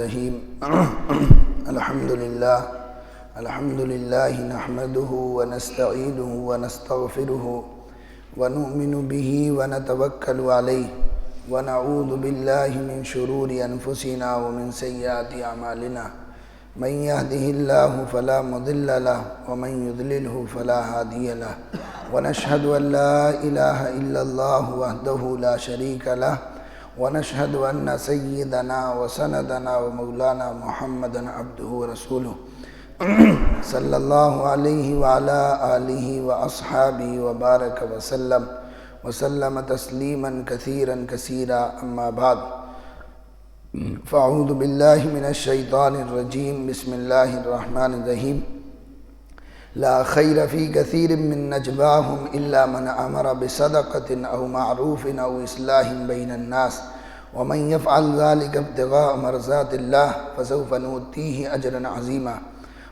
الرحیم الحمد للہ نحمده ونستعینه ونستغفره ونؤمن به ونتوکل علیہ ونعوذ باللہ من شرور انفسنا ومن سیئات اعمالنا من يهده الله فلا مضل له ومن يضلله فلا هادي له ونشهد ان لا اله الا الله وحده لا شريك له ونشهد ان سيدنا وسندنا ومولانا محمدا عبده ورسوله صلی اللہ علیہ وعلى آلہ واصحابہ وبارک وسلم تسلیما کثیرا کثیرا اما بعد فاعوذ باللہ من الشیطان الرجیم بسم اللہ الرحمن الرحیم لا خیر فی کثیر من نجواہم الا من امر بصدقۃ او معروف او اصلاح بین الناس ومن یفعل ذلک ابتغاء مرضات اللہ فسوف نؤتیہ اجرا عظیما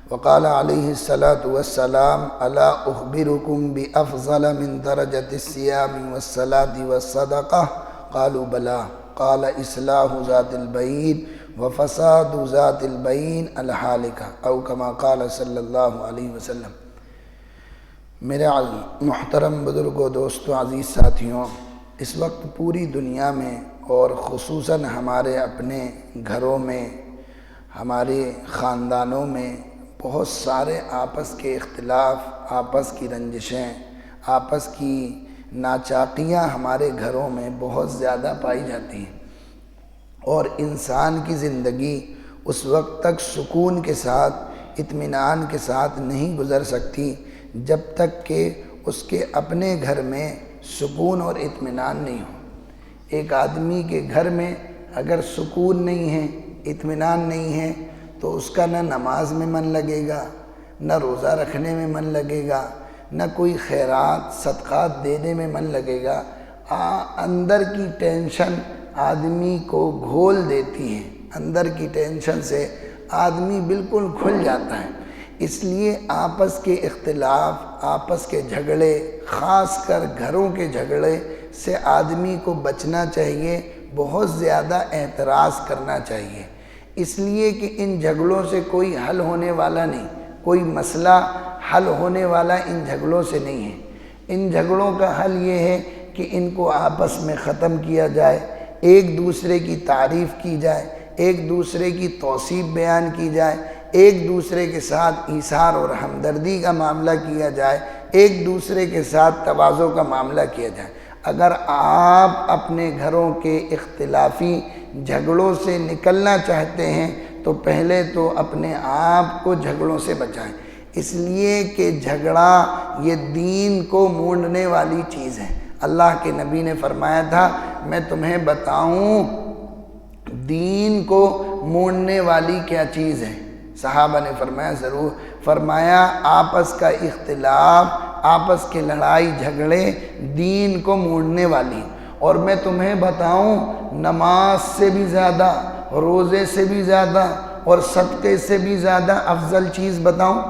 وقال علیہ الصلاة والسلام الا اخبرکم بافضل من درجۃ الصیام والصلاة والصدقہ قالوا بلا قال اصلاح ذات البین وفساد ذات البین الحالکہ او کما قال صلی اللہ علیہ وسلم۔ میرے محترم بزرگوں، دوستوں، عزیز ساتھیوں، اس وقت پوری دنیا میں اور خصوصاً ہمارے اپنے گھروں میں، ہمارے خاندانوں میں بہت سارے آپس کے اختلاف، آپس کی رنجشیں، آپس کی ناچاقیاں ہمارے گھروں میں بہت زیادہ پائی جاتی ہیں، اور انسان کی زندگی اس وقت تک سکون کے ساتھ، اطمینان کے ساتھ نہیں گزر سکتی جب تک کہ اس کے اپنے گھر میں سکون اور اطمینان نہیں ہو۔ ایک آدمی کے گھر میں اگر سکون نہیں ہے، اطمینان نہیں ہے، تو اس کا نہ نماز میں من لگے گا، نہ روزہ رکھنے میں من لگے گا، نہ کوئی خیرات صدقات دینے میں من لگے گا۔ اندر کی ٹینشن آدمی کو گھول دیتی ہے، اندر کی ٹینشن سے آدمی بالکل کھل جاتا ہے۔ اس لیے آپس کے اختلاف، آپس کے جھگڑے، خاص کر گھروں کے جھگڑے سے آدمی کو بچنا چاہیے، بہت زیادہ اعتراض کرنا چاہیے، اس لیے کہ ان جھگڑوں سے کوئی حل ہونے والا نہیں، کوئی مسئلہ حل ہونے والا ان جھگڑوں سے نہیں ہے۔ ان جھگڑوں کا حل یہ ہے کہ ان کو آپس میں ختم کیا جائے، ایک دوسرے کی تعریف کی جائے، ایک دوسرے کی توصیف بیان کی جائے، ایک دوسرے کے ساتھ ایثار اور ہمدردی کا معاملہ کیا جائے، ایک دوسرے کے ساتھ تواضع کا معاملہ کیا جائے۔ اگر آپ اپنے گھروں کے اختلافی جھگڑوں سے نکلنا چاہتے ہیں تو پہلے تو اپنے آپ کو جھگڑوں سے بچائیں، اس لیے کہ جھگڑا یہ دین کو مونڈنے والی چیز ہے۔ اللہ کے نبی نے فرمایا تھا، میں تمہیں بتاؤں دین کو مونڈنے والی کیا چیز ہے؟ صحابہ نے فرمایا ضرور۔ فرمایا آپس کا اختلاف، آپس کے لڑائی جھگڑے دین کو مونڈنے والی، اور میں تمہیں بتاؤں نماز سے بھی زیادہ، روزے سے بھی زیادہ اور صدقے سے بھی زیادہ افضل چیز بتاؤں؟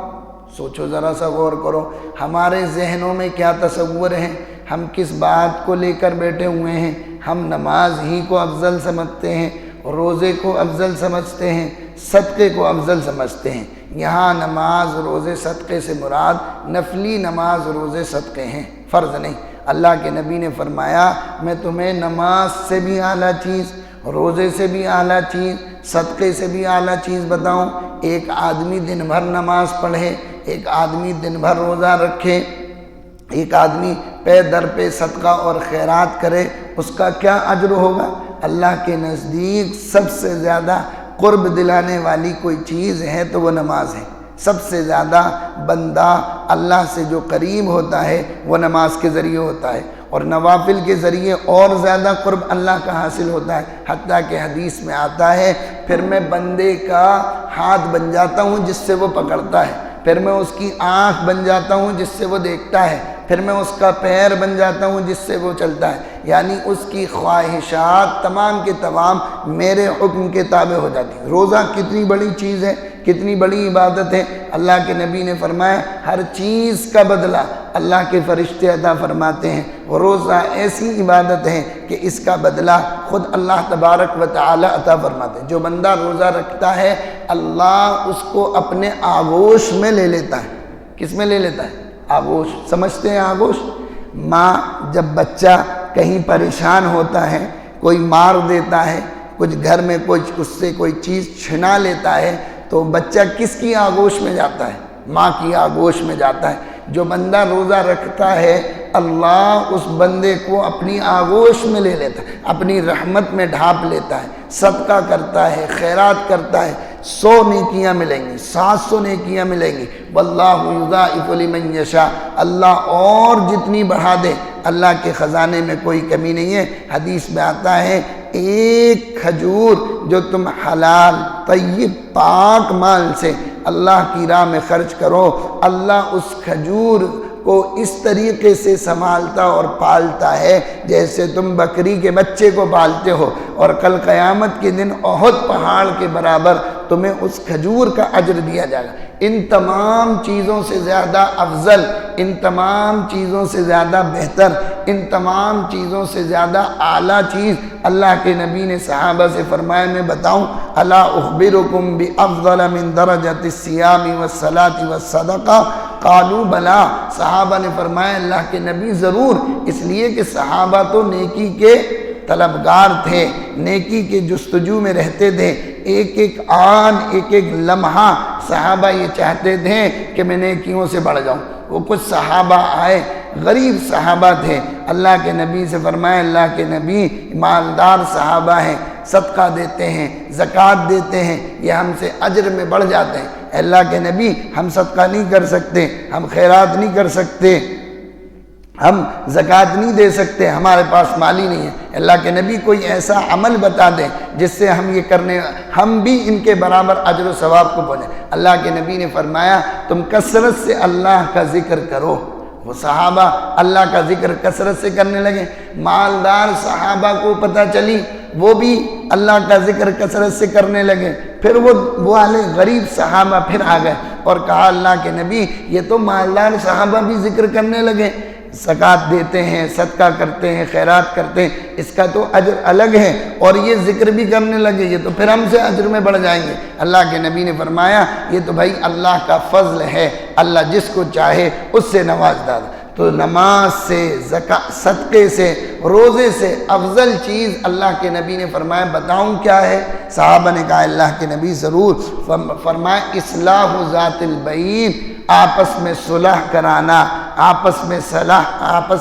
سوچو ذرا سا، غور کرو، ہمارے ذہنوں میں کیا تصور ہے، ہم کس بات کو لے کر بیٹھے ہوئے ہیں؟ ہم نماز ہی کو افضل سمجھتے ہیں، روزے کو افضل سمجھتے ہیں، صدقے کو افضل سمجھتے ہیں۔ یہاں نماز، روزے، صدقے سے مراد نفلی نماز، روزے، صدقے ہیں، فرض نہیں۔ اللہ کے نبی نے فرمایا میں تمہیں نماز سے بھی اعلیٰ چیز، روزے سے بھی اعلیٰ چیز، صدقے سے بھی اعلیٰ چیز بتاؤں؟ ایک آدمی دن بھر نماز پڑھے، ایک آدمی دن بھر روزہ رکھے، ایک آدمی پے در پہ صدقہ اور خیرات کرے، اس کا کیا اجر ہوگا؟ اللہ کے نزدیک سب سے زیادہ قرب دلانے والی کوئی چیز ہے تو وہ نماز ہے۔ سب سے زیادہ بندہ اللہ سے جو قریب ہوتا ہے وہ نماز کے ذریعے ہوتا ہے، اور نوافل کے ذریعے اور زیادہ قرب اللہ کا حاصل ہوتا ہے۔ حتیٰ کہ حدیث میں آتا ہے پھر میں بندے کا ہاتھ بن جاتا ہوں جس سے وہ پکڑتا ہے، پھر میں اس کی آنکھ بن جاتا ہوں جس سے وہ دیکھتا ہے، پھر میں اس کا پیر بن جاتا ہوں جس سے وہ چلتا ہے، یعنی اس کی خواہشات تمام کے تمام میرے حکم کے تابع ہو جاتی ہیں۔ روزہ کتنی بڑی چیز ہے کتنی بڑی عبادت ہے۔ اللہ کے نبی نے فرمایا ہر چیز کا بدلہ اللہ کے فرشتے عطا فرماتے ہیں، اور روزہ ایسی عبادت ہے کہ اس کا بدلہ خود اللہ تبارک و تعالی عطا فرماتے ہیں۔ جو بندہ روزہ رکھتا ہے اللہ اس کو اپنے آغوش میں لے لیتا ہے۔ کس میں لے لیتا ہے؟ آغوش۔ سمجھتے ہیں آغوش؟ ماں جب بچہ کہیں پریشان ہوتا ہے، کوئی مار دیتا ہے، کچھ گھر میں اس سے کوئی چیز چھنا لیتا ہے، تو بچہ کس کی آغوش میں جاتا ہے؟ ماں کی آغوش میں جاتا ہے۔ جو بندہ روزہ رکھتا ہے اللہ اس بندے کو اپنی آغوش میں لے لیتا ہے، اپنی رحمت میں ڈھانپ لیتا ہے، صدقہ کرتا ہے، خیرات کرتا ہے، 100 نیکیاں ملیں گی، 700 نیکیاں ملیں گی۔ واللہ یضاعف لمن یشاء، اللہ اور جتنی بڑھا دے، اللہ کے خزانے میں کوئی کمی نہیں ہے۔ حدیث میں آتا ہے ایک کھجور جو تم حلال طیب پاک مال سے اللہ کی راہ میں خرچ کرو، اللہ اس کھجور کو اس طریقے سے سنبھالتا اور پالتا ہے جیسے تم بکری کے بچے کو پالتے ہو، اور کل قیامت کے دن احد پہاڑ کے برابر تمہیں اس کھجور کا اجر دیا جائے گا۔ ان تمام چیزوں سے زیادہ افضل، ان تمام چیزوں سے زیادہ بہتر، ان تمام چیزوں سے زیادہ اعلیٰ چیز اللہ کے نبی نے صحابہ سے فرمایا میں بتاؤں، الا اخبرکم بافضل من درجۃ الصیام والصلاۃ والصدقہ، قالوا بلا، صحابہ نے فرمایا اللہ کے نبی ضرور، اس لیے کہ صحابہ تو نیکی کے طلبگار تھے، نیکی کے جستجو میں رہتے تھے، ایک ایک آن ایک ایک لمحہ صحابہ یہ چاہتے تھے کہ میں نیکیوں سے بڑھ جاؤں۔ وہ کچھ صحابہ آئے، غریب صحابہ تھے، اللہ کے نبی سے فرمایا اللہ کے نبی مالدار صحابہ ہیں، صدقہ دیتے ہیں، زکوٰۃ دیتے ہیں، یہ ہم سے اجر میں بڑھ جاتے ہیں۔ اللہ کے نبی ہم صدقہ نہیں کر سکتے، ہم خیرات نہیں کر سکتے، ہم زکوٰۃ نہیں دے سکتے، ہمارے پاس مال ہی نہیں ہے۔ اللہ کے نبی کوئی ایسا عمل بتا دیں جس سے ہم یہ کرنے، ہم بھی ان کے برابر اجر و ثواب کو پہنچیں۔ اللہ کے نبی نے فرمایا تم کثرت سے اللہ کا ذکر کرو۔ وہ صحابہ اللہ کا ذکر کثرت سے کرنے لگے، مالدار صحابہ کو پتہ چلی، وہ بھی اللہ کا ذکر کثرت سے کرنے لگے۔ پھر وہ والے غریب صحابہ پھر آ گئے اور کہا اللہ کے نبی یہ تو مالدار صحابہ بھی ذکر کرنے لگے، زکوٰۃ دیتے ہیں، صدقہ کرتے ہیں، خیرات کرتے ہیں، اس کا تو اجر الگ ہے، اور یہ ذکر بھی کرنے لگے، یہ تو پھر ہم سے اجر میں بڑھ جائیں گے۔ اللہ کے نبی نے فرمایا یہ تو بھائی اللہ کا فضل ہے، اللہ جس کو چاہے اس سے نوازتا ہے۔ تو نماز سے، صدقے سے، روزے سے افضل چیز اللہ کے نبی نے فرمایا بتاؤں کیا ہے؟ صحابہ نے کہا اللہ کے نبی ضرور، فرمایا اصلاح ذات البین، آپس میں صلح کرانا، آپس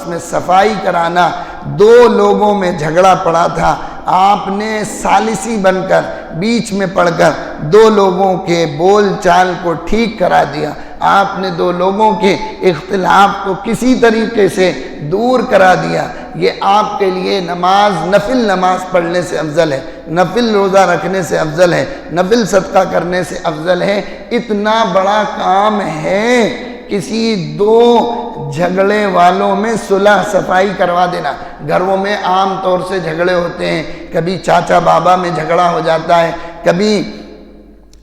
میں صفائی کرانا۔ دو لوگوں میں جھگڑا پڑا تھا، آپ نے ثالثی بن کر بیچ میں پڑھ کر دو لوگوں کے بول چال کو ٹھیک کرا دیا، آپ نے دو لوگوں کے اختلاف کو کسی طریقے سے دور کرا دیا۔ یہ آپ کے لیے نماز، نفل نماز پڑھنے سے افضل ہے، نفل روزہ رکھنے سے افضل ہے، نفل صدقہ کرنے سے افضل ہے۔ اتنا بڑا کام ہے کسی دو جھگڑے والوں میں صلح صفائی کروا دینا۔ گھروں میں عام طور سے جھگڑے ہوتے ہیں، کبھی چاچا بابا میں جھگڑا ہو جاتا ہے، کبھی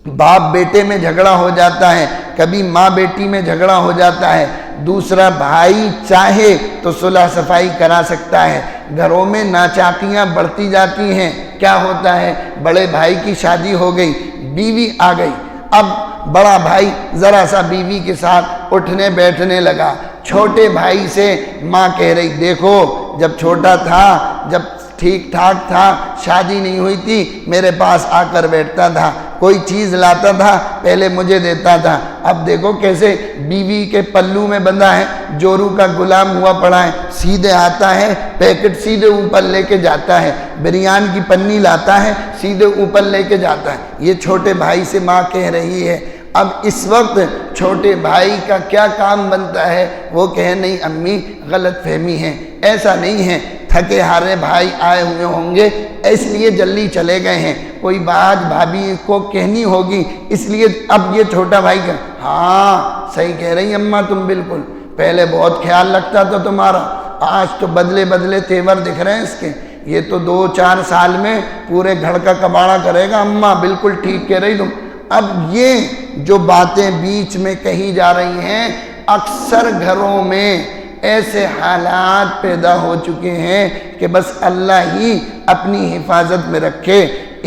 باپ بیٹے میں جھگڑا ہو جاتا ہے، کبھی ماں بیٹی میں جھگڑا ہو جاتا ہے۔ دوسرا بھائی چاہے تو صلح صفائی کرا سکتا ہے۔ گھروں میں ناچاکیاں بڑھتی جاتی ہیں، کیا ہوتا ہے؟ بڑے بھائی کی شادی ہو گئی، بیوی آ گئی، اب بڑا بھائی ذرا سا بیوی کے ساتھ اٹھنے بیٹھنے لگا۔ چھوٹے بھائی سے ماں کہہ رہی دیکھو جب چھوٹا تھا، جب ٹھیک ٹھاک تھا، شادی نہیں ہوئی تھی، میرے پاس آ کر بیٹھتا تھا، کوئی چیز لاتا تھا پہلے مجھے دیتا تھا، اب دیکھو کیسے بیوی کے پلو میں بندھا ہے، جورو کا غلام ہوا پڑا ہے، سیدھے آتا ہے پیکٹ سیدھے اوپر لے کے جاتا ہے، بریان کی پنی لاتا ہے سیدھے اوپر لے کے جاتا ہے۔ یہ چھوٹے بھائی سے ماں کہہ رہی ہے۔ اب اس وقت چھوٹے بھائی کا کیا کام بنتا ہے؟ وہ کہے نہیں امی غلط فہمی ہے، ایسا نہیں ہے، تھکے ہارے بھائی آئے ہوئے ہوں گے اس لیے جلدی چلے گئے ہیں، کوئی بات بھابھی کو کہنی ہوگی اس لیے اب یہ چھوٹا بھائی کہ ہاں صحیح کہہ رہی اماں تم، بالکل پہلے بہت خیال رکھتا تھا تمہارا، آج تو بدلے بدلے تیور دکھ رہے ہیں اس کے، یہ تو 2-4 سال میں پورے گھر کا کباڑہ کرے گا۔ اماں بالکل ٹھیک کہہ رہی تم، اب یہ جو باتیں بیچ میں کہی جا رہی ہیں، اکثر گھروں میں ایسے حالات پیدا ہو چکے ہیں کہ بس اللہ ہی اپنی حفاظت میں رکھے۔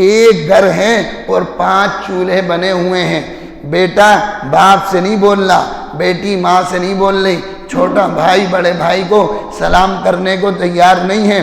ایک گھر ہے اور 5 چولہے بنے ہوئے ہیں، بیٹا باپ سے نہیں بولنا، بیٹی ماں سے نہیں بول رہی، چھوٹا بھائی بڑے بھائی کو سلام کرنے کو تیار نہیں ہے،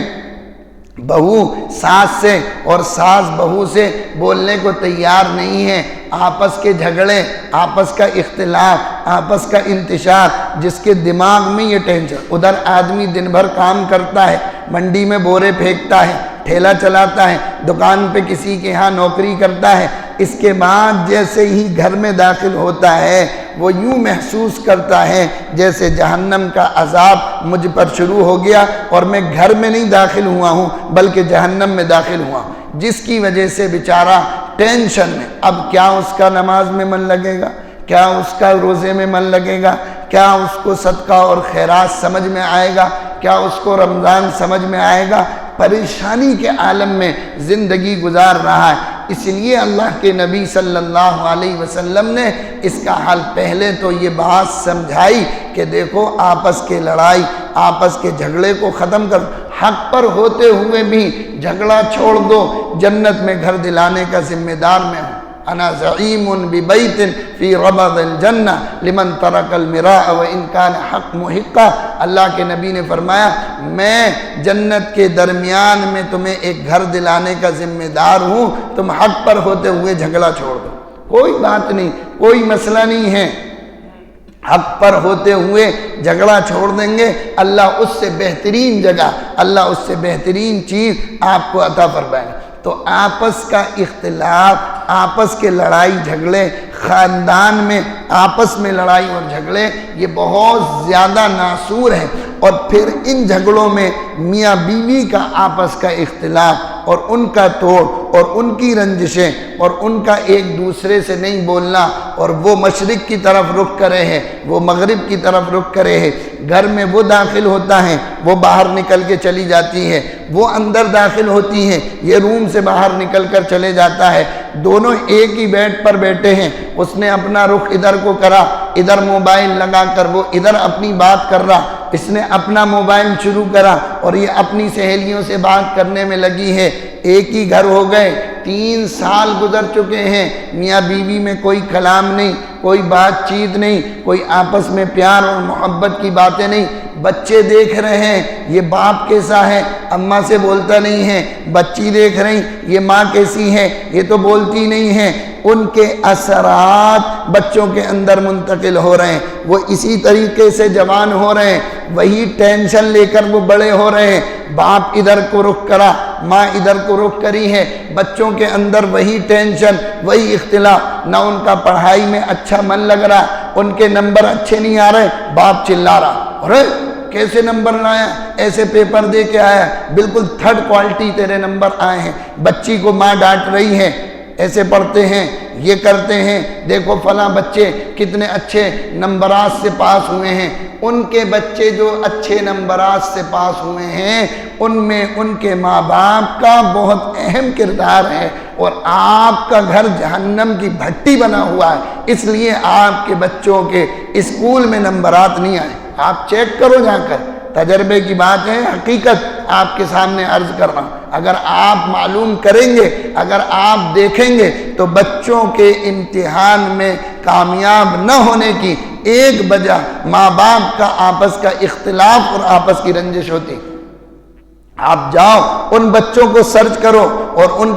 بہو ساس سے اور ساس بہو سے بولنے کو تیار نہیں ہے، آپس کے جھگڑے، آپس کا اختلاف، آپس کا انتشار، جس کے دماغ میں یہ ٹینشن۔ ادھر آدمی دن بھر کام کرتا ہے، منڈی میں بورے پھینکتا ہے، ٹھیلا چلاتا ہے، دکان پہ کسی کے ہاں نوکری کرتا ہے، اس کے بعد جیسے ہی گھر میں داخل ہوتا ہے وہ یوں محسوس کرتا ہے جیسے جہنم کا عذاب مجھ پر شروع ہو گیا اور میں گھر میں نہیں داخل ہوا ہوں بلکہ جہنم میں داخل ہوا ہوں، جس کی وجہ سے بیچارہ ٹینشن میں۔ اب کیا اس کا نماز میں من لگے گا؟ کیا اس کا روزے میں من لگے گا؟ کیا اس کو صدقہ اور خیرات سمجھ میں آئے گا؟ کیا اس کو رمضان سمجھ میں آئے گا؟ پریشانی کے عالم میں زندگی گزار رہا ہے۔ اس لیے اللہ کے نبی صلی اللہ علیہ وسلم نے اس کا حل پہلے تو یہ بات سمجھائی کہ دیکھو آپس کے لڑائی، آپس کے جھگڑے کو ختم کر، حق پر ہوتے ہوئے بھی جھگڑا چھوڑ دو، جنت میں گھر دلانے کا ذمہ دار میں ہوں۔ انا زعیم ببیت فی ربض الجنہ لمن ترک المراء وان کان حق محقا۔ اللہ کے نبی نے فرمایا میں جنت کے درمیان میں تمہیں ایک گھر دلانے کا ذمہ دار ہوں، تم حق پر ہوتے ہوئے جھگڑا چھوڑ دو، کوئی بات نہیں، کوئی مسئلہ نہیں ہے، حق پر ہوتے ہوئے جھگڑا چھوڑ دیں گے، اللہ اس سے بہترین جگہ، اللہ اس سے بہترین چیز آپ کو عطا فرمائے گا۔ تو آپس کا اختلاف، آپس کے لڑائی جھگڑے، خاندان میں آپس میں لڑائی اور جھگڑے یہ بہت زیادہ ناسور ہیں، اور پھر ان جھگڑوں میں میاں بیوی کا آپس کا اختلاف اور ان کا توڑ اور ان کی رنجشیں اور ان کا ایک دوسرے سے نہیں بولنا، اور وہ مشرق کی طرف رخ کرے ہیں، وہ مغرب کی طرف رخ کرے ہیں، گھر میں وہ داخل ہوتا ہے وہ باہر نکل کے چلی جاتی ہے، وہ اندر داخل ہوتی ہیں یہ روم سے باہر نکل کر چلے جاتا ہے، دونوں ایک ہی بیڈ پر بیٹھے ہیں، اس نے اپنا رخ ادھر کو کرا، ادھر موبائل لگا کر وہ ادھر اپنی بات کر رہا، اس نے اپنا موبائل شروع کرا اور یہ اپنی سہیلیوں سے بات کرنے میں لگی ہے، ایک ہی گھر ہو گئے، 3 سال گزر چکے ہیں، میاں بیوی میں کوئی کلام نہیں، کوئی بات چیت نہیں، کوئی آپس میں پیار اور محبت کی باتیں نہیں، بچے دیکھ رہے ہیں یہ باپ کیسا ہے، اماں سے بولتا نہیں ہے، بچی دیکھ رہی یہ ماں کیسی ہے، یہ تو بولتی نہیں ہے، ان کے اثرات بچوں کے اندر منتقل ہو رہے ہیں، وہ اسی طریقے سے جوان ہو رہے ہیں، وہی ٹینشن لے کر وہ بڑے ہو رہے ہیں، باپ ادھر کو رخ کرا، ماں ادھر کو رخ کری ہے، بچوں کے اندر وہی ٹینشن، وہی اختلاف، نہ ان کا پڑھائی میں اچھا من لگ رہا، ان کے نمبر اچھے نہیں آ رہے، باپ چلا رہا، ارے کیسے نمبر لایا، ایسے پیپر دے کے آیا، بالکل 3rd کوالٹی تیرے نمبر آئے ہیں، بچی کو ماں ڈانٹ رہی ہے، ایسے پڑھتے ہیں، یہ کرتے ہیں، دیکھو فلاں بچے کتنے اچھے نمبرات سے پاس ہوئے ہیں، ان کے بچے جو اچھے نمبرات سے پاس ہوئے ہیں ان میں ان کے ماں باپ کا بہت اہم کردار ہے، اور آپ کا گھر جہنم کی بھٹی بنا ہوا ہے، اس لیے آپ کے بچوں کے اسکول میں نمبرات نہیں آئے، آپ چیک کرو جا کر، تجربے کی بات ہے، حقیقت آپ کے سامنے عرض کر رہا ہوں، اگر آپ معلوم کریں گے، اگر آپ دیکھیں گے تو بچوں کے امتحان میں کامیاب نہ ہونے کی ایک وجہ ماں باپ کا آپس کا اختلاف اور آپس کی رنجش ہوتی۔ آپ جاؤ ان بچوں کو سرچ کرو اور ان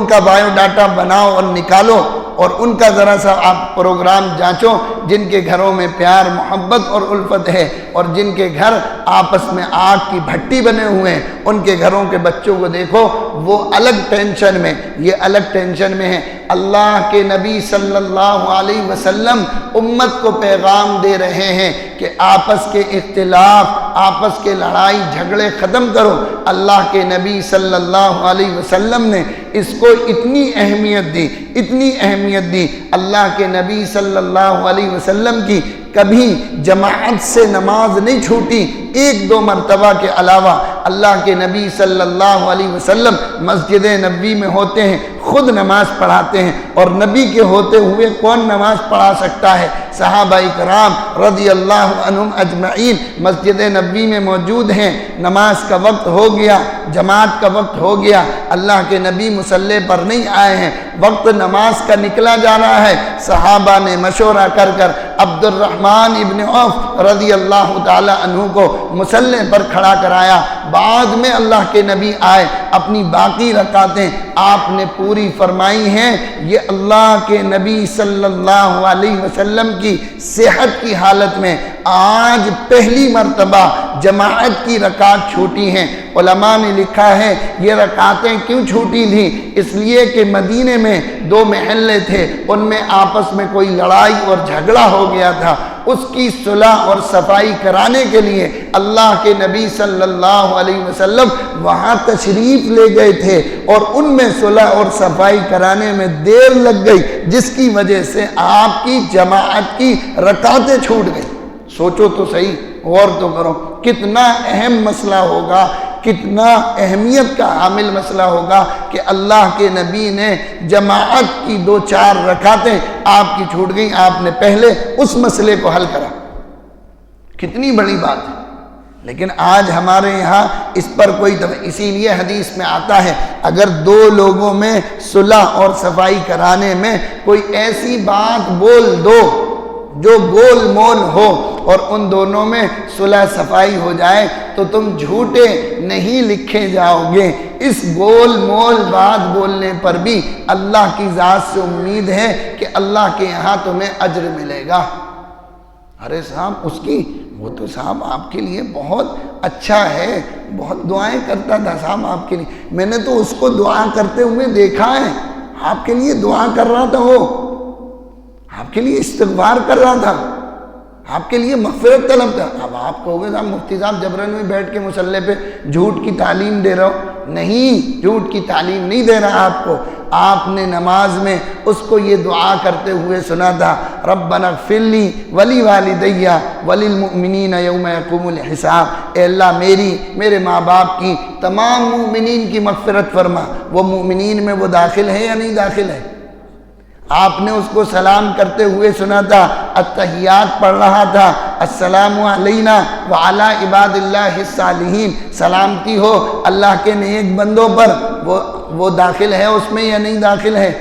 کا بایو ڈاٹا بناؤ اور نکالو، اور ان کا ذرا سا آپ پروگرام جانچو، جن کے گھروں میں پیار محبت اور الفت ہے اور جن کے گھر آپس میں آگ کی بھٹی بنے ہوئے ہیں، ان کے گھروں کے بچوں کو دیکھو، وہ الگ ٹینشن میں، یہ الگ ٹینشن میں ہے۔ اللہ کے نبی صلی اللہ علیہ وسلم امت کو پیغام دے رہے ہیں کہ آپس کے اختلاف، آپس کے لڑائی جھگڑے ختم کرو۔ اللہ کے نبی صلی اللہ علیہ وسلم نے اس کو اتنی اہمیت دی، اتنی اہمیت دی، اللہ کے نبی صلی اللہ علیہ وسلم کی کبھی جماعت سے نماز نہیں چھوٹی، 1-2 مرتبہ کے علاوہ اللہ کے نبی صلی اللہ علیہ وسلم مسجد نبوی میں ہوتے ہیں، خود نماز پڑھاتے ہیں، اور نبی کے ہوتے ہوئے کون نماز پڑھا سکتا ہے؟ صحابہ کرام رضی اللہ عنہم اجمعین مسجد نبوی میں موجود ہیں، نماز کا وقت ہو گیا، جماعت کا وقت ہو گیا، اللہ کے نبی مصلی پر نہیں آئے ہیں، وقت نماز کا نکلا جا رہا ہے۔ صحابہ نے مشورہ کر عبد الرحمن ابن عوف رضی اللہ تعالی عنہ کو مصلی پر کھڑا کرایا۔ بعد میں اللہ کے نبی آئے، اپنی باقی رکعتیں آپ نے پوری فرمائی ہیں۔ یہ اللہ کے نبی صلی اللہ علیہ وسلم کی صحت کی حالت میں آج پہلی مرتبہ جماعت کی رکعت چھوٹی ہیں۔ علماء نے لکھا ہے یہ رکعتیں کیوں چھوٹی تھیں؟ اس لیے کہ مدینے میں دو محلے تھے، ان میں آپس میں کوئی لڑائی اور جھگڑا ہو گیا تھا، اس کی صلح اور صفائی کرانے کے لیے اللہ کے نبی صلی اللہ علیہ وسلم وہاں تشریف لے گئے تھے، اور ان میں صلح اور صفائی کرانے میں دیر لگ گئی، جس کی وجہ سے آپ کی جماعت کی رکعتیں چھوٹ گئی۔ سوچو تو صحیح، غور تو کرو، کتنا اہم مسئلہ ہوگا، کتنا اہمیت کا حامل مسئلہ ہوگا کہ اللہ کے نبی نے جماعت کی 2-4 رکعتیں آپ کی چھوٹ گئیں، آپ نے پہلے اس مسئلے کو حل کرا۔ کتنی بڑی بات ہے، لیکن آج ہمارے یہاں اس پر کوئی اسی لیے حدیث میں آتا ہے اگر 2 لوگوں میں صلح اور صفائی کرانے میں کوئی ایسی بات بول دو جو گول مول ہو اور ان دونوں میں صلح صفائی ہو جائے تو تم جھوٹے نہیں لکھے جاؤ گے۔ اس گول مول بات بولنے پر بھی اللہ کی ذات سے امید ہے کہ اللہ کے یہاں تمہیں اجر ملے گا۔ ارے صاحب اس کی وہ تو صاحب آپ کے لیے بہت اچھا ہے، بہت دعائیں کرتا تھا صاحب آپ کے لیے، میں نے تو اس کو دعا کرتے ہوئے دیکھا ہے، آپ کے لیے دعا کر رہا تھا، وہ آپ کے لیے استغفار کر رہا تھا، آپ کے لیے مغفرت طلب تھا۔ اب آپ کہو گے صاحب مفتی صاحب جبرن میں بیٹھ کے مصلی پہ جھوٹ کی تعلیم دے رہا ہو، نہیں، جھوٹ کی تعلیم نہیں دے رہا آپ کو۔ آپ نے نماز میں اس کو یہ دعا کرتے ہوئے سنا تھا، ربنا اغفر لی ولی والدی وللمؤمنین یوم یقوم الحساب، اے اللہ میرے ماں باپ کی، تمام مومنین کی مغفرت فرما۔ وہ مومنین میں وہ داخل ہے یا نہیں داخل ہے؟ آپ نے اس کو سلام کرتے ہوئے سنا تھا، التحیات پڑھ رہا تھا، السلام علینا وعلی عباد اللہ الصالحین، سلامتی ہو اللہ کے نیک بندوں پر، وہ داخل ہے اس میں یا نہیں داخل ہے؟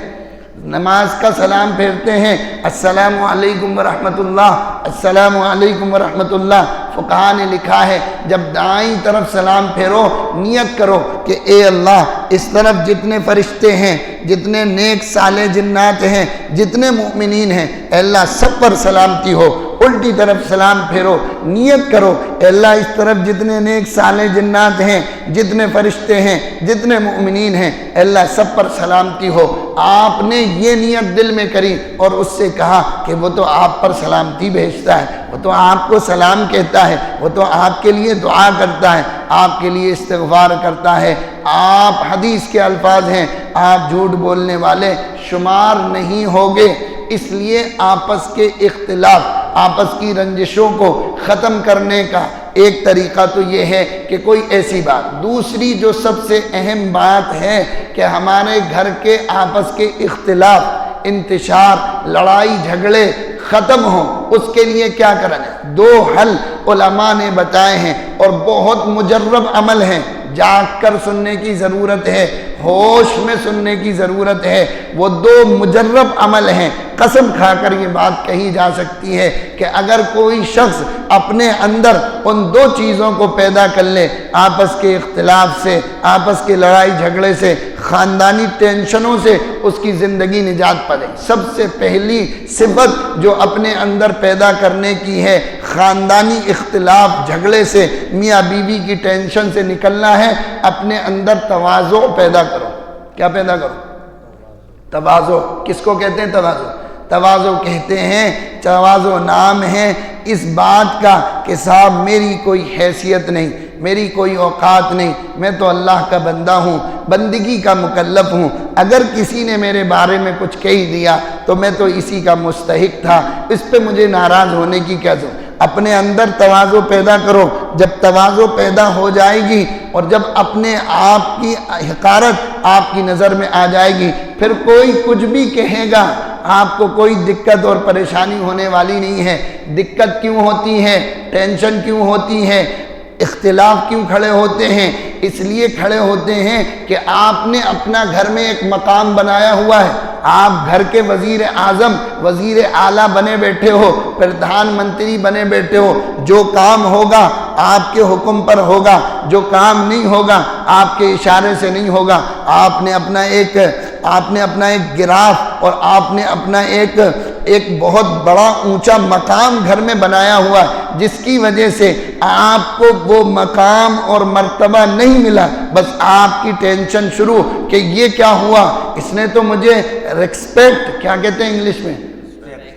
نماز کا سلام پھیرتے ہیں، السلام علیکم ورحمۃ اللہ، السلام علیکم ورحمۃ اللہ۔ فقہاء نے لکھا ہے جب دائیں طرف سلام پھیرو نیت کرو کہ اے اللہ اس طرف جتنے فرشتے ہیں، جتنے نیک صالح جنات ہیں، جتنے مؤمنین ہیں، اے اللہ سب پر سلامتی ہو۔ الٹی طرف سلام پھیرو، نیت کرو اے اللہ اس طرف جتنے نیک صالح جنات ہیں، جتنے فرشتے ہیں، جتنے مؤمنین ہیں، اے اللہ سب پر سلامتی ہو۔ آپ نے یہ نیت دل میں کری اور اس سے کہا کہ وہ تو آپ پر سلامتی بھیجتا ہے، وہ تو آپ کو سلام کہتا ہے، وہ تو آپ کے لیے دعا کرتا ہے، آپ کے لیے استغفار کرتا ہے۔ آپ حدیث کے الفاظ ہیں، آپ جھوٹ بولنے والے شمار نہیں ہوگے۔ اس لیے آپس کے اختلاف، آپس کی رنجشوں کو ختم کرنے کا ایک طریقہ تو یہ ہے کہ کوئی ایسی بات، دوسری جو سب سے اہم بات ہے کہ ہمارے گھر کے آپس کے اختلاف، انتشار، لڑائی جھگڑے ختم ہوں، اس کے لیے کیا کرنا ہے؟ 2 حل علماء نے بتائے ہیں اور بہت مجرب عمل ہیں، جاگ کر سننے کی ضرورت ہے، ہوش میں سننے کی ضرورت ہے۔ وہ 2 مجرب عمل ہیں، قسم کھا کر یہ بات کہی جا سکتی ہے کہ اگر کوئی شخص اپنے اندر ان 2 چیزوں کو پیدا کر لے، آپس کے اختلاف سے، آپس کے لڑائی جھگڑے سے، خاندانی ٹینشنوں سے اس کی زندگی نجات پائے۔ سب سے پہلی صفت جو اپنے اندر پیدا کرنے کی ہے، خاندانی اختلاف جھگڑے سے، میاں بیوی کی ٹینشن سے نکلنا ہے، اپنے اندر تواضع پیدا کرو۔ کیا پیدا کرو؟ تواضع۔ کس کو کہتے ہیں تواضع؟ تواضع کہتے ہیں، تواضع نام ہے اس بات کا کہ صاحب میری کوئی حیثیت نہیں، میری کوئی اوقات نہیں، میں تو اللہ کا بندہ ہوں، بندگی کا مکلف ہوں، اگر کسی نے میرے بارے میں کچھ کہہ دیا تو میں تو اسی کا مستحق تھا، اس پہ مجھے ناراض ہونے کی کیا ضرورت؟ اپنے اندر تواضع پیدا کرو. جب تواضع پیدا ہو جائے گی اور جب اپنے آپ کی حقارت آپ کی نظر میں آ جائے گی، پھر کوئی کچھ بھی کہے گا آپ کو کوئی دقت اور پریشانی ہونے والی نہیں ہے. دقت کیوں ہوتی ہے، ٹینشن کیوں ہوتی ہے، اختلاف کیوں کھڑے ہوتے ہیں؟ اس لیے کھڑے ہوتے ہیں کہ آپ نے اپنا گھر میں ایک مقام بنایا ہوا ہے. آپ گھر کے وزیر اعظم، وزیر اعلیٰ بنے بیٹھے ہو، پردھان منتری بنے بیٹھے ہو. جو کام ہوگا آپ کے حکم پر ہوگا، جو کام نہیں ہوگا آپ کے اشارے سے نہیں ہوگا. آپ نے اپنا ایک گراف اور آپ نے اپنا ایک بہت بڑا اونچا مقام گھر میں بنایا ہوا، جس کی وجہ سے آپ کو وہ مقام اور مرتبہ نہیں ملا. بس آپ کی ٹینشن شروع کہ یہ کیا ہوا، اس نے تو مجھے ریسپیکٹ، کیا کہتے ہیں انگلش میں،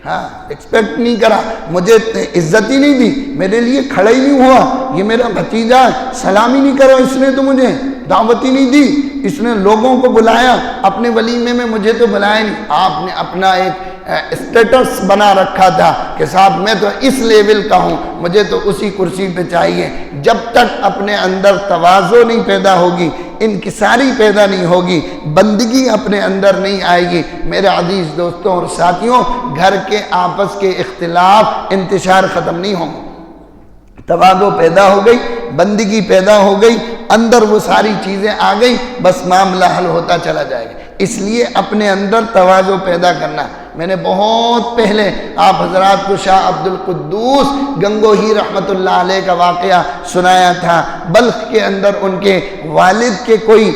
ہاں ایکسپیکٹ نہیں کرا، مجھے عزت ہی نہیں دی، میرے لیے کھڑا ہی نہیں ہوا، یہ میرا بھتیجا ہے، سلام ہی نہیں کرو، اس نے تو مجھے دعوت ہی نہیں دی، اس نے لوگوں کو بلایا اپنے ولیمے میں، مجھے تو بلایا نہیں. آپ نے اپنا ایک اسٹیٹس بنا رکھا تھا کہ صاحب میں تو اس لیول کا ہوں، مجھے تو اسی کرسی پہ چاہیے. جب تک اپنے اندر تواضع نہیں پیدا ہوگی، انکساری پیدا نہیں ہوگی، بندگی اپنے اندر نہیں آئے گی، میرے عزیز دوستوں اور ساتھیوں، گھر کے آپس کے اختلاف انتشار ختم نہیں ہوں گے. تواضع پیدا ہو گئی، بندگی پیدا ہو گئی، اندر وہ ساری چیزیں آ گئی، بس معاملہ حل ہوتا چلا جائے گا. اس لیے اپنے اندر تواضع پیدا کرنا. میں نے بہت پہلے آپ حضرات کو شاہ عبد القدوس گنگوہی رحمت اللہ علیہ کا واقعہ سنایا تھا. بلخ کے اندر ان کے والد کے کوئی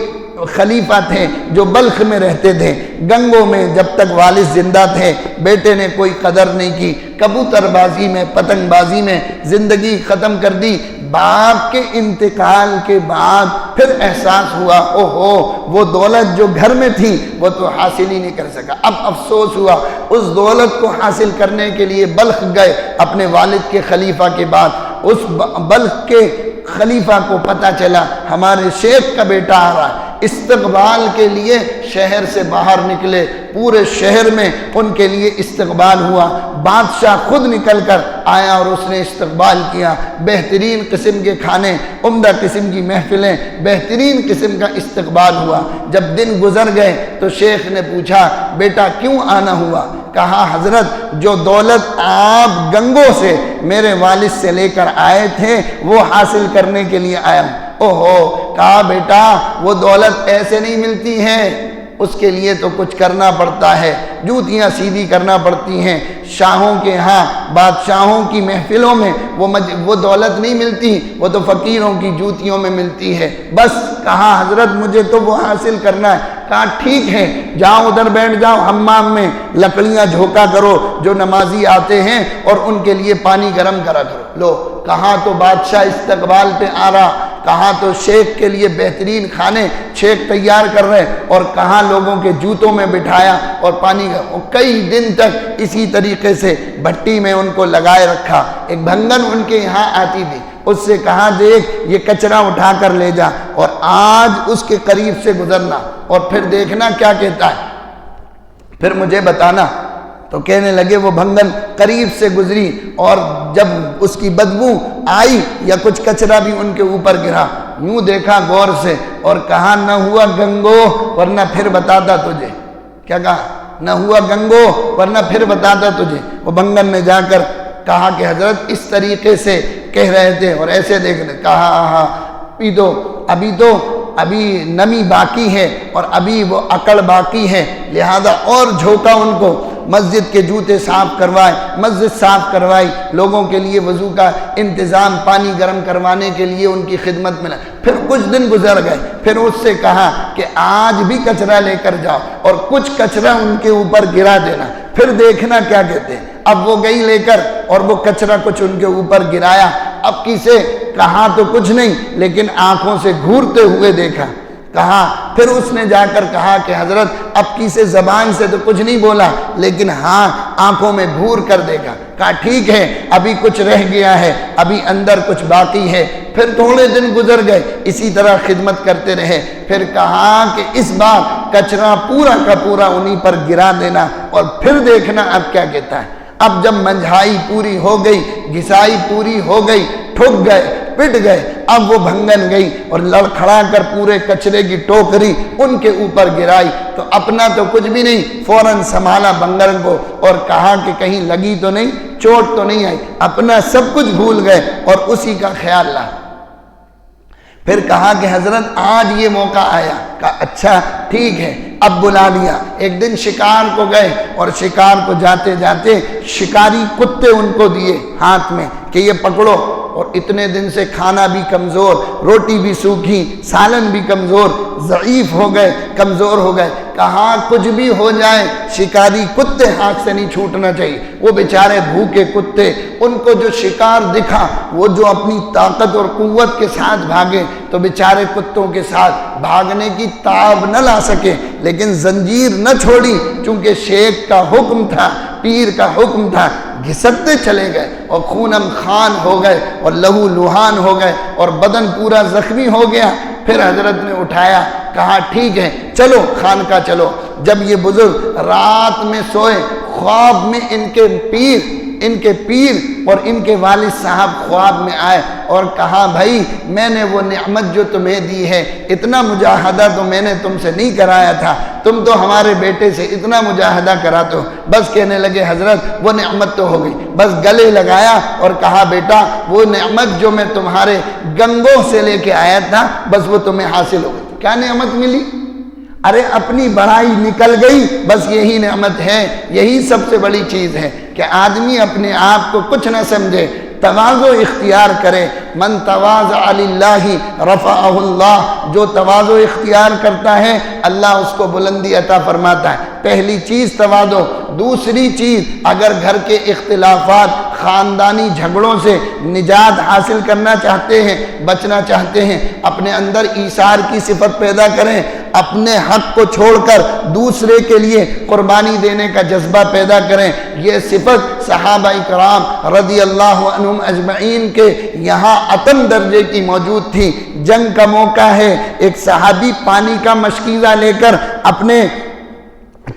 خلیفہ تھے جو بلخ میں رہتے تھے. گنگوں میں جب تک والد زندہ تھے بیٹے نے کوئی قدر نہیں کی، کبوتر بازی میں، پتنگ بازی میں زندگی ختم کر دی. باپ کے انتقال کے بعد پھر احساس ہوا اوہو وہ دولت جو گھر میں تھی وہ تو حاصل ہی نہیں کر سکا. اب افسوس ہوا، اس دولت کو حاصل کرنے کے لیے بلخ گئے اپنے والد کے خلیفہ کے بعد. اس بلخ کے خلیفہ کو پتہ چلا ہمارے شیخ کا بیٹا آ رہا ہے. استقبال کے لیے شہر سے باہر نکلے، پورے شہر میں ان کے لیے استقبال ہوا. بادشاہ خود نکل کر آیا اور اس نے استقبال کیا. بہترین قسم کے کھانے، عمدہ قسم کی محفلیں، بہترین قسم کا استقبال ہوا. جب دن گزر گئے تو شیخ نے پوچھا بیٹا کیوں آنا ہوا؟ کہا حضرت جو دولت آپ گنگوں سے میرے والد سے لے کر آئے تھے وہ حاصل کرنے کے لیے آیا ہوں. اوہو، کہا بیٹا وہ دولت ایسے نہیں ملتی ہے، اس کے لیے تو کچھ کرنا پڑتا ہے، جوتیاں سیدھی کرنا پڑتی ہیں. شاہوں کے ہاں، بادشاہوں کی محفلوں میں وہ دولت نہیں ملتی، وہ تو فقیروں کی جوتیوں میں ملتی ہے. بس کہا حضرت مجھے تو وہ حاصل کرنا ہے. کہا ٹھیک ہے جاؤ ادھر بیٹھ جاؤ حمام میں، لکڑیاں جھوکا کرو جو نمازی آتے ہیں اور ان کے لیے پانی گرم کرا کرو. لو کہاں تو بادشاہ استقبال پہ آ رہا، کہاں تو شیخ کے لیے بہترین کھانے شیخ تیار کر رہے، اور کہاں لوگوں کے جوتوں میں بٹھایا اور پانی کا. کئی دن تک اسی طریقے سے بھٹی میں ان کو لگائے رکھا. ایک بھنگن ان کے یہاں آتی تھی، اس سے کہا دیکھ یہ کچرا اٹھا کر لے جا اور آج اس کے قریب سے گزرنا اور پھر دیکھنا کیا کہتا ہے، پھر مجھے بتانا. تو کہنے لگے وہ بھنگن قریب سے گزری اور جب اس کی بدبو آئی یا کچھ کچرا بھی ان کے اوپر گرا، یوں دیکھا غور سے اور کہا نہ ہوا گنگو ورنہ پھر بتاتا تجھے. کیا کہا؟ نہ ہوا گنگو ورنہ پھر بتاتا تجھے. وہ بھنگن نے جا کر کہا کہ حضرت اس طریقے سے کہہ رہے تھے اور ایسے دیکھ رہے. کہا ہاں ابھی نمی باقی ہے اور ابھی وہ عقل باقی ہے، لہذا اور جھوکا ان کو. مسجد کے جوتے صاف کروائے، مسجد صاف کروائی، لوگوں کے لیے وضو کا انتظام، پانی گرم کروانے کے لیے ان کی خدمت میں. پھر کچھ دن گزر گئے، پھر اس سے کہا کہ آج بھی کچرا لے کر جاؤ اور کچھ کچرا ان کے اوپر گرا دینا، پھر دیکھنا کیا کہتے ہیں. اب وہ گئی لے کر اور وہ کچرا کچھ ان کے اوپر گرایا. اب کسے کہا تو کچھ نہیں لیکن آنکھوں سے گھورتے ہوئے دیکھا. کہا پھر اس نے جا کر کہا کہ حضرت اب کسی زبان سے تو کچھ نہیں بولا لیکن ہاں آنکھوں میں گھور کر دیکھا. کہا ٹھیک ہے ابھی کچھ رہ گیا ہے، ابھی اندر کچھ باقی ہے. پھر تھوڑے دن گزر گئے، اسی طرح خدمت کرتے رہے. پھر کہا کہ اس بار کچرا پورا کا پورا انہی پر گرا دینا اور پھر دیکھنا اب کیا کہتا ہے. اب جب منجھائی پوری ہو گئی، گھسائی پوری ہو گئی، ٹھک گئے، پٹ گئے، اب وہ بھنگن گئی اور لڑکھڑا کر پورے کچرے کی ٹوکری ان کے اوپر گرائی، تو اپنا تو کچھ بھی نہیں، فوراً سنبھالا بنگن کو اور کہا کہ کہیں لگی تو نہیں، چوٹ تو نہیں آئی، اپنا سب کچھ بھول گئے اور اسی کا خیال رہا۔ پھر کہا کہ حضرت آج یہ موقع آیا، کہا اچھا ٹھیک ہے، اب بلا لیا۔ ایک دن شکار کو گئے اور شکار کو جاتے جاتے شکاری کتے ان کو دیے ہاتھ میں کہ یہ پکڑو، اور اتنے دن سے کھانا بھی کمزور، روٹی بھی سوکھی، سالن بھی کمزور، ضعیف ہو گئے، کمزور ہو گئے۔ کہاں کچھ بھی ہو جائے شکاری کتے ہاتھ سے نہیں چھوٹنا چاہیے۔ وہ بیچارے بھوکے کتے، ان کو جو شکار دکھا وہ جو اپنی طاقت اور قوت کے ساتھ بھاگے تو بیچارے کتوں کے ساتھ بھاگنے کی تاب نہ لا سکے، لیکن زنجیر نہ چھوڑی، چونکہ شیخ کا حکم تھا، پیر کا حکم تھا، گھسٹتے چلے گئے اور خونم خان ہو گئے اور لہو لہان ہو گئے اور بدن پورا زخمی ہو گیا۔ پھر حضرت نے اٹھایا، کہا ٹھیک ہے چلو خانقاہ چلو۔ جب یہ بزرگ رات میں سوئے، خواب میں ان کے پیر اور ان کے والد صاحب خواب میں آئے اور کہا بھائی میں نے وہ نعمت جو تمہیں دی ہے، اتنا مجاہدہ تو میں نے تم سے نہیں کرایا تھا، تم تو ہمارے بیٹے سے اتنا مجاہدہ کراتے ہو۔ بس کہنے لگے حضرت وہ نعمت تو ہو گئی، بس گلے لگایا اور کہا بیٹا وہ نعمت جو میں تمہارے گنگوں سے لے کے آیا تھا بس وہ تمہیں حاصل ہو گئی۔ کیا نعمت ملی؟ ارے اپنی بڑائی نکل گئی، بس یہی نعمت ہے، یہی سب سے بڑی چیز ہے کہ آدمی اپنے آپ کو کچھ نہ سمجھے، تواضع اختیار کرے۔ من تواضع للہ رفعہ اللہ، جو تواضع اختیار کرتا ہے اللہ اس کو بلندی عطا فرماتا ہے۔ پہلی چیز تواضع۔ دوسری چیز، اگر گھر کے اختلافات، خاندانی جھگڑوں سے نجات حاصل کرنا چاہتے ہیں، بچنا چاہتے ہیں، اپنے اندر ایثار کی صفت پیدا کریں، اپنے حق کو چھوڑ کر دوسرے کے لیے قربانی دینے کا جذبہ پیدا کریں۔ یہ صفت صحابہ کرام رضی اللہ عنہم اجمعین کے یہاں اتم درجے کی موجود تھی۔ جنگ کا موقع ہے، ایک صحابی پانی کا مشکیزہ لے کر اپنے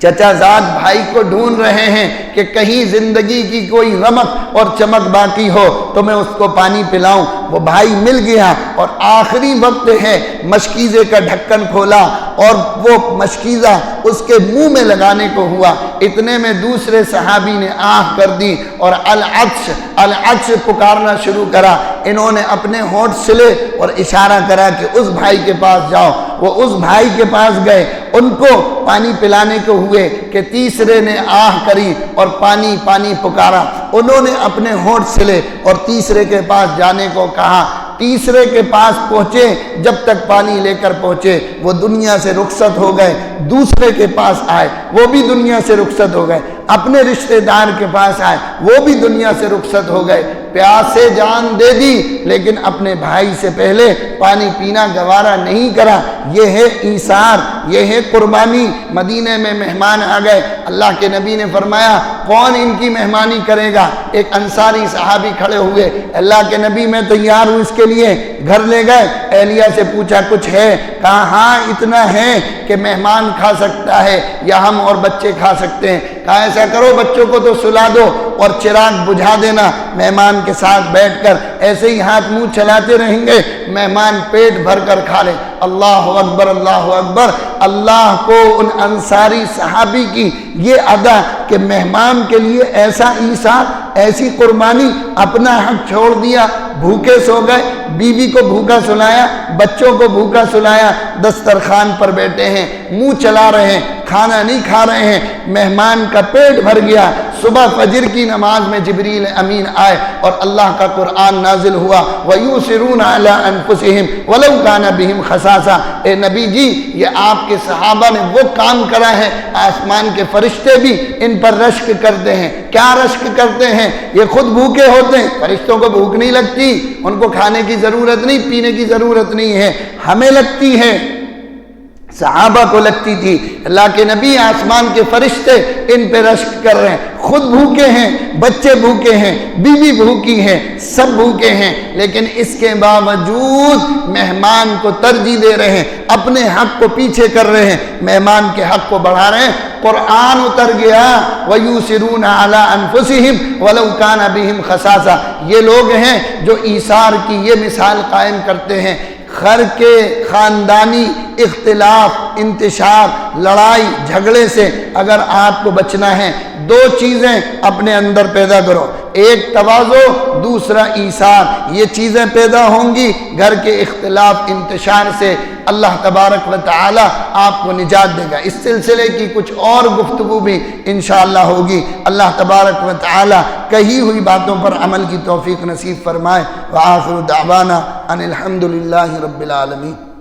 چچا زاد بھائی کو ڈھونڈ رہے ہیں کہ کہیں زندگی کی کوئی رمق اور چمک باقی ہو تو میں اس کو پانی پلاؤں۔ وہ بھائی مل گیا اور آخری وقت ہے، مشکیزے کا ڈھکن کھولا اور وہ مشکیزہ اس کے منہ میں لگانے کو ہوا، اتنے میں دوسرے صحابی نے آہ کر دی اور العطش العطش پکارنا شروع کرا۔ انہوں نے اپنے ہونٹ سلے اور اشارہ کرا کہ اس بھائی کے پاس جاؤ۔ وہ اس بھائی کے پاس گئے، ان کو پانی پلانے کو ہوئے کہ تیسرے نے آہ کری اور پانی پانی پکارا۔ انہوں نے اپنے ہونٹ سلے اور تیسرے کے پاس جانے کو کہا۔ تیسرے کے پاس پہنچے، جب تک پانی لے کر پہنچے وہ دنیا سے رخصت ہو گئے۔ دوسرے کے پاس آئے، وہ بھی دنیا سے رخصت ہو گئے۔ اپنے رشتہ دار کے پاس آئے، وہ بھی دنیا سے رخصت ہو گئے۔ پیاسے جان دے دی لیکن اپنے بھائی سے پہلے پانی پینا گوارا نہیں کرا۔ یہ ہے ایثار، یہ ہے قربانی۔ مدینے میں مہمان آ گئے، اللہ کے نبی نے فرمایا کون ان کی مہمانی کرے گا؟ ایک انصاری صحابی کھڑے ہوئے، اللہ کے نبی میں تیار ہوں اس کے لیے۔ گھر لے گئے، اہلیہ سے پوچھا کچھ ہے؟ کہا ہاں اتنا ہے کہ مہمان کھا سکتا ہے یا ہم اور بچے کھا سکتے ہیں۔ کہا ایسا کرو بچوں کو تو سلا دو اور چراغ بجھا دینا، مہمان کے ساتھ بیٹھ کر ایسے ہی ہاتھ منہ چلاتے رہیں گے، مہمان پیٹ بھر کر کھا لے۔ اللہ اکبر اللہ اکبر۔ اللہ کو ان انصاری صحابی کی یہ ادا کہ مہمان کے لیے ایسا ایثار، ایسی قربانی، اپنا حق چھوڑ دیا، بھوکے سو گئے، بیوی کو بھوکا سلایا، بچوں کو بھوکا سلایا، دسترخوان پر بیٹھے ہیں، منہ چلا رہے ہیں، کھانا نہیں کھا رہے ہیں، مہمان کا پیٹ بھر گیا۔ صبح فجر کی نماز میں جبریل امین آئے اور اللہ کا قرآن نازل ہوا، وَيُؤْثِرُونَ عَلَىٰ أَنفُسِهِمْ وَلَوْ كَانَ بِهِمْ خَصَاصَةٌ۔ اے نبی جی یہ آپ کے صحابہ نے وہ کام کرا ہے، آسمان کے فرشتے بھی ان پر رشک کرتے ہیں۔ کیا رشک کرتے ہیں؟ یہ خود بھوکے ہوتے ہیں، فرشتوں کو بھوک نہیں لگتی، ان کو کھانے کی ضرورت نہیں، پینے کی ضرورت نہیں ہے، ہمیں لگتی ہے، صحابہ کو لگتی تھی۔ اللہ کے نبی، آسمان کے فرشتے ان پہ رشک کر رہے ہیں، خود بھوکے ہیں، بچے بھوکے ہیں، بیوی بھوکی ہے، سب بھوکے ہیں، لیکن اس کے باوجود مہمان کو ترجیح دے رہے ہیں، اپنے حق کو پیچھے کر رہے ہیں، مہمان کے حق کو بڑھا رہے ہیں۔ قرآن اتر گیا وَيُؤْثِرُونَ عَلَىٰ أَنفُسِهِمْ وَلَوْ كَانَ بِهِمْ خَصَاصَةٌ۔ یہ لوگ ہیں جو ایثار کی یہ مثال قائم کرتے ہیں۔ گھر کے خاندانی اختلاف، انتشار، لڑائی جھگڑے سے اگر آپ کو بچنا ہے، دو چیزیں اپنے اندر پیدا کرو، ایک تواضع، دوسرا ایثار۔ یہ چیزیں پیدا ہوں گی، گھر کے اختلاف انتشار سے اللہ تبارک و تعالی آپ کو نجات دے گا۔ اس سلسلے کی کچھ اور گفتگو بھی انشاءاللہ ہوگی۔ اللہ تبارک و تعالی کہی ہوئی باتوں پر عمل کی توفیق نصیب فرمائے۔ وآخر دعوانا ان الحمد للہ رب العالمین۔